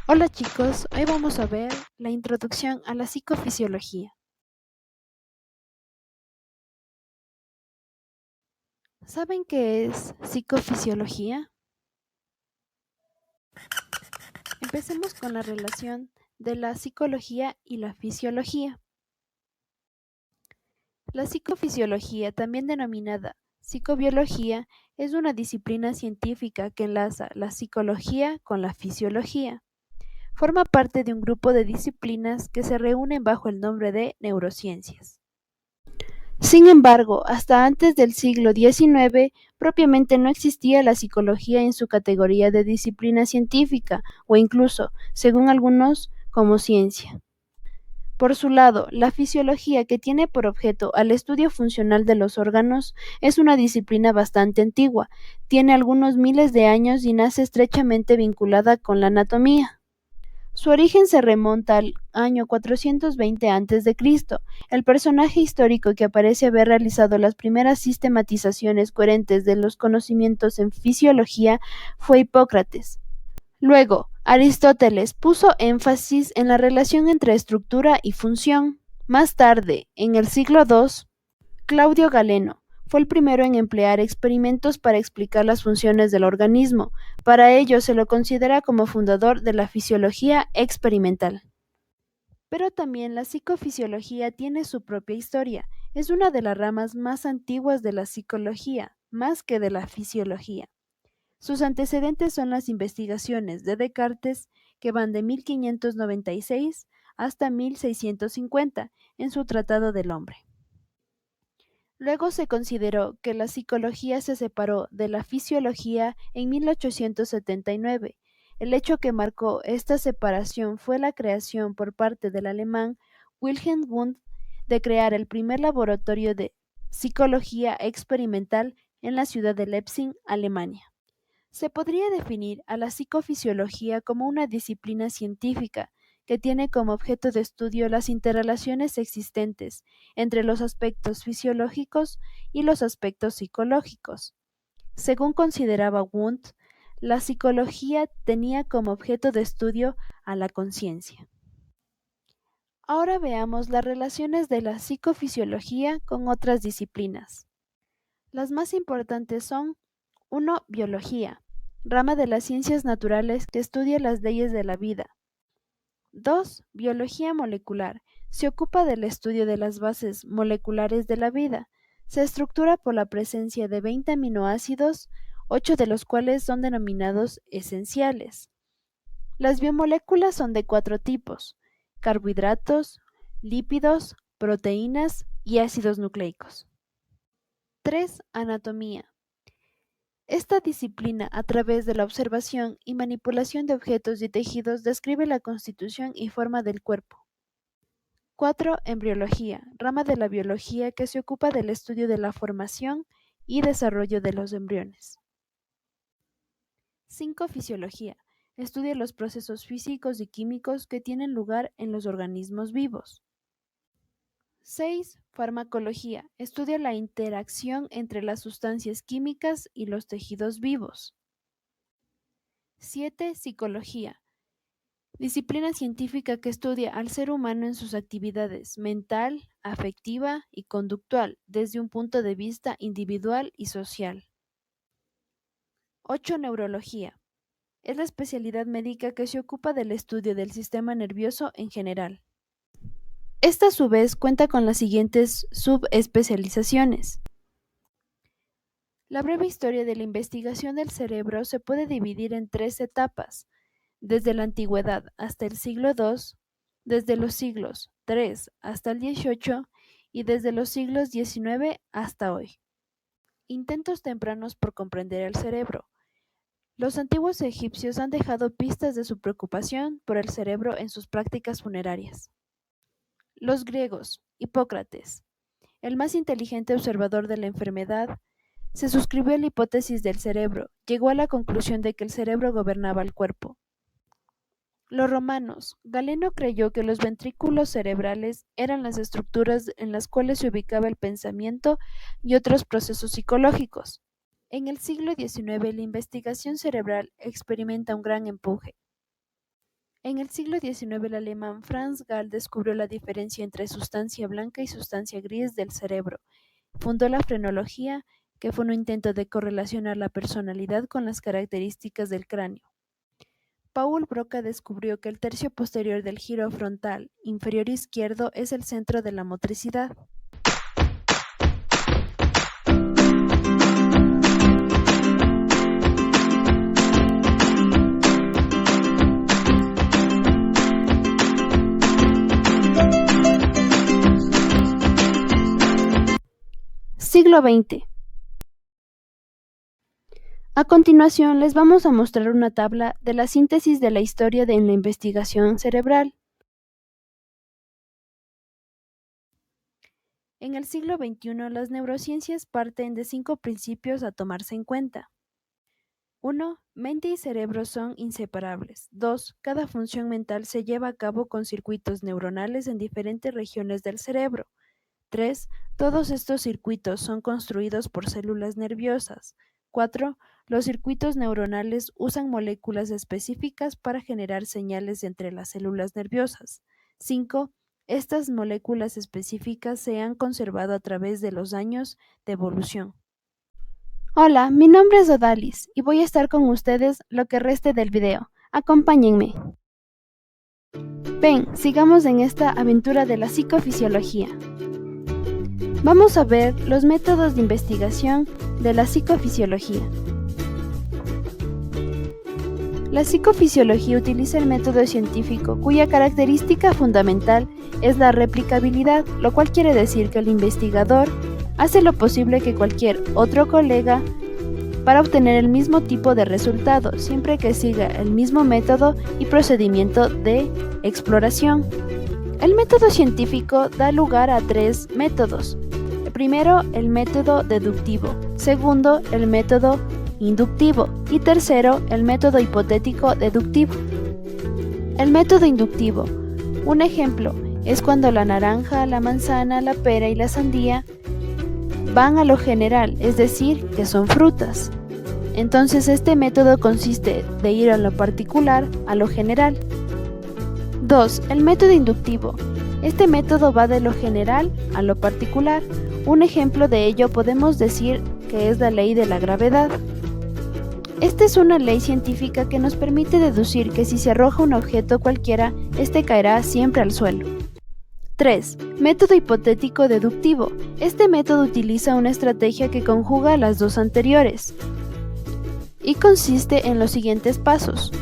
Hola chicos, hoy vamos a ver la introducción a la psicofisiología. ¿Saben qué es psicofisiología? Empecemos con la relación de la psicología y la fisiología. La psicofisiología, también denominada psicobiología, es una disciplina científica que enlaza la psicología con la fisiología. Forma parte de un grupo de disciplinas que se reúnen bajo el nombre de neurociencias. Sin embargo, hasta antes del siglo XIX, propiamente no existía la psicología en su categoría de disciplina científica, o incluso, según algunos, como ciencia. Por su lado, la fisiología, que tiene por objeto al estudio funcional de los órganos, es una disciplina bastante antigua, tiene algunos miles de años y nace estrechamente vinculada con la anatomía. Su origen se remonta al año 420 a.C. El personaje histórico que parece haber realizado las primeras sistematizaciones coherentes de los conocimientos en fisiología fue Hipócrates. Luego, Aristóteles puso énfasis en la relación entre estructura y función. Más tarde, en el siglo II, Claudio Galeno fue el primero en emplear experimentos para explicar las funciones del organismo. Para ello se lo considera como fundador de la fisiología experimental. Pero también la psicofisiología tiene su propia historia. Es una de las ramas más antiguas de la psicología, más que de la fisiología. Sus antecedentes son las investigaciones de Descartes, que van de 1596 hasta 1650 en su Tratado del Hombre. Luego se consideró que la psicología se separó de la fisiología en 1879. El hecho que marcó esta separación fue la creación por parte del alemán Wilhelm Wundt de crear el primer laboratorio de psicología experimental en la ciudad de Leipzig, Alemania. Se podría definir a la psicofisiología como una disciplina científica que tiene como objeto de estudio las interrelaciones existentes entre los aspectos fisiológicos y los aspectos psicológicos. Según consideraba Wundt, la psicología tenía como objeto de estudio a la conciencia. Ahora veamos las relaciones de la psicofisiología con otras disciplinas. Las más importantes son: 1. Biología, rama de las ciencias naturales que estudia las leyes de la vida. 2. Biología molecular, se ocupa del estudio de las bases moleculares de la vida. Se estructura por la presencia de 20 aminoácidos, 8 de los cuales son denominados esenciales. Las biomoléculas son de 4 tipos: carbohidratos, lípidos, proteínas y ácidos nucleicos. 3. Anatomía. Esta disciplina, a través de la observación y manipulación de objetos y tejidos, describe la constitución y forma del cuerpo. 4. Embriología, rama de la biología que se ocupa del estudio de la formación y desarrollo de los embriones. 5. Fisiología, estudia los procesos físicos y químicos que tienen lugar en los organismos vivos. 6. Farmacología, estudia la interacción entre las sustancias químicas y los tejidos vivos. 7. Psicología, disciplina científica que estudia al ser humano en sus actividades mental, afectiva y conductual desde un punto de vista individual y social. 8. Neurología, es la especialidad médica que se ocupa del estudio del sistema nervioso en general. Esta a su vez cuenta con las siguientes subespecializaciones. La breve historia de la investigación del cerebro se puede dividir en 3 etapas: desde la antigüedad hasta el siglo II, desde los siglos III hasta el XVIII y desde los siglos XIX hasta hoy. Intentos tempranos por comprender el cerebro. Los antiguos egipcios han dejado pistas de su preocupación por el cerebro en sus prácticas funerarias. Los griegos, Hipócrates, el más inteligente observador de la enfermedad, se suscribió a la hipótesis del cerebro, llegó a la conclusión de que el cerebro gobernaba el cuerpo. Los romanos, Galeno creyó que los ventrículos cerebrales eran las estructuras en las cuales se ubicaba el pensamiento y otros procesos psicológicos. En el siglo XIX la investigación cerebral experimenta un gran empuje. En el siglo XIX, el alemán Franz Gall descubrió la diferencia entre sustancia blanca y sustancia gris del cerebro. Fundó la frenología, que fue un intento de correlacionar la personalidad con las características del cráneo. Paul Broca descubrió que el tercio posterior del giro frontal inferior izquierdo es el centro de la motricidad. Siglo XX. A continuación les vamos a mostrar una tabla de la síntesis de la historia en la investigación cerebral. En el siglo XXI, las neurociencias parten de 5 principios a tomarse en cuenta. 1. Mente y cerebro son inseparables. 2. Cada función mental se lleva a cabo con circuitos neuronales en diferentes regiones del cerebro. 3. Todos estos circuitos son construidos por células nerviosas. 4. Los circuitos neuronales usan moléculas específicas para generar señales entre las células nerviosas. 5. Estas moléculas específicas se han conservado a través de los años de evolución. Hola, mi nombre es Odalis y voy a estar con ustedes lo que reste del video. Acompáñenme. Ven, sigamos en esta aventura de la psicofisiología. Vamos a ver los métodos de investigación de la psicofisiología. La psicofisiología utiliza el método científico cuya característica fundamental es la replicabilidad, lo cual quiere decir que el investigador hace lo posible que cualquier otro colega para obtener el mismo tipo de resultado, siempre que siga el mismo método y procedimiento de exploración. El método científico da lugar a 3 métodos. Primero, el método deductivo. Segundo, el método inductivo. Y tercero, el método hipotético deductivo. El método inductivo. Un ejemplo es cuando la naranja, la manzana, la pera y la sandía van a lo general, es decir, que son frutas. Entonces este método consiste de ir a lo particular a lo general. 2. El método inductivo. Este método va de lo general a lo particular. Un ejemplo de ello podemos decir que es la ley de la gravedad. Esta es una ley científica que nos permite deducir que si se arroja un objeto cualquiera, este caerá siempre al suelo. 3. Método hipotético deductivo. Este método utiliza una estrategia que conjuga las dos anteriores y consiste en los siguientes pasos.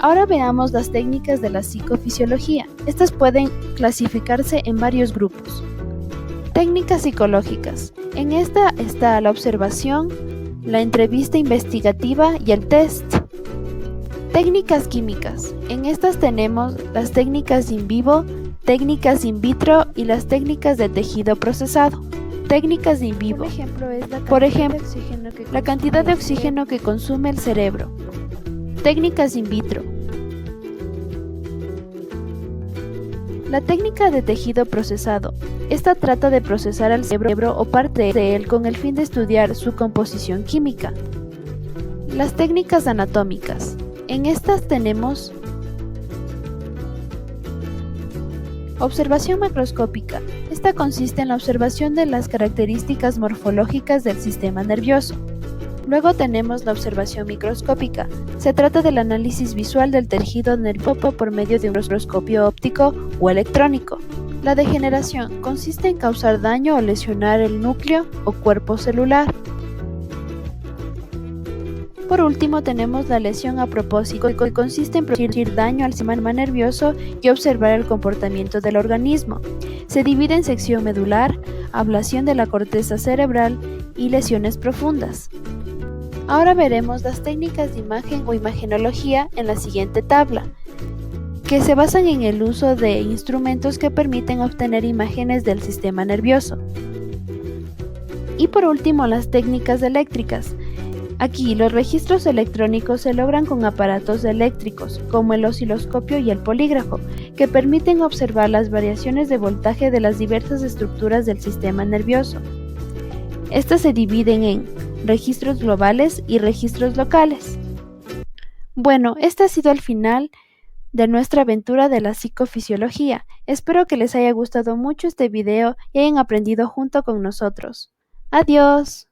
Ahora veamos las técnicas de la psicofisiología. Estas pueden clasificarse en varios grupos. Técnicas psicológicas. En esta está la observación, la entrevista investigativa y el test. Técnicas químicas. En estas tenemos las técnicas in vivo, técnicas in vitro y las técnicas de tejido procesado. Técnicas in vivo. Por ejemplo, la cantidad de oxígeno que consume el cerebro. Técnicas in vitro. La técnica de tejido procesado. Esta trata de procesar al cerebro o parte de él con el fin de estudiar su composición química. Las técnicas anatómicas. En estas tenemos observación macroscópica. Esta consiste en la observación de las características morfológicas del sistema nervioso. Luego tenemos la observación microscópica. Se trata del análisis visual del tejido nervioso por medio de un microscopio óptico o electrónico. La degeneración consiste en causar daño o lesionar el núcleo o cuerpo celular. Por último tenemos la lesión a propósito, que consiste en producir daño al sistema nervioso y observar el comportamiento del organismo. Se divide en sección medular, ablación de la corteza cerebral y lesiones profundas. Ahora veremos las técnicas de imagen o imagenología en la siguiente tabla, que se basan en el uso de instrumentos que permiten obtener imágenes del sistema nervioso. Y por último, las técnicas eléctricas. Aquí los registros electrónicos se logran con aparatos eléctricos, como el osciloscopio y el polígrafo, que permiten observar las variaciones de voltaje de las diversas estructuras del sistema nervioso. Estas se dividen en registros globales y registros locales. Bueno, este ha sido el final de nuestra aventura de la psicofisiología. Espero que les haya gustado mucho este video y hayan aprendido junto con nosotros. Adiós.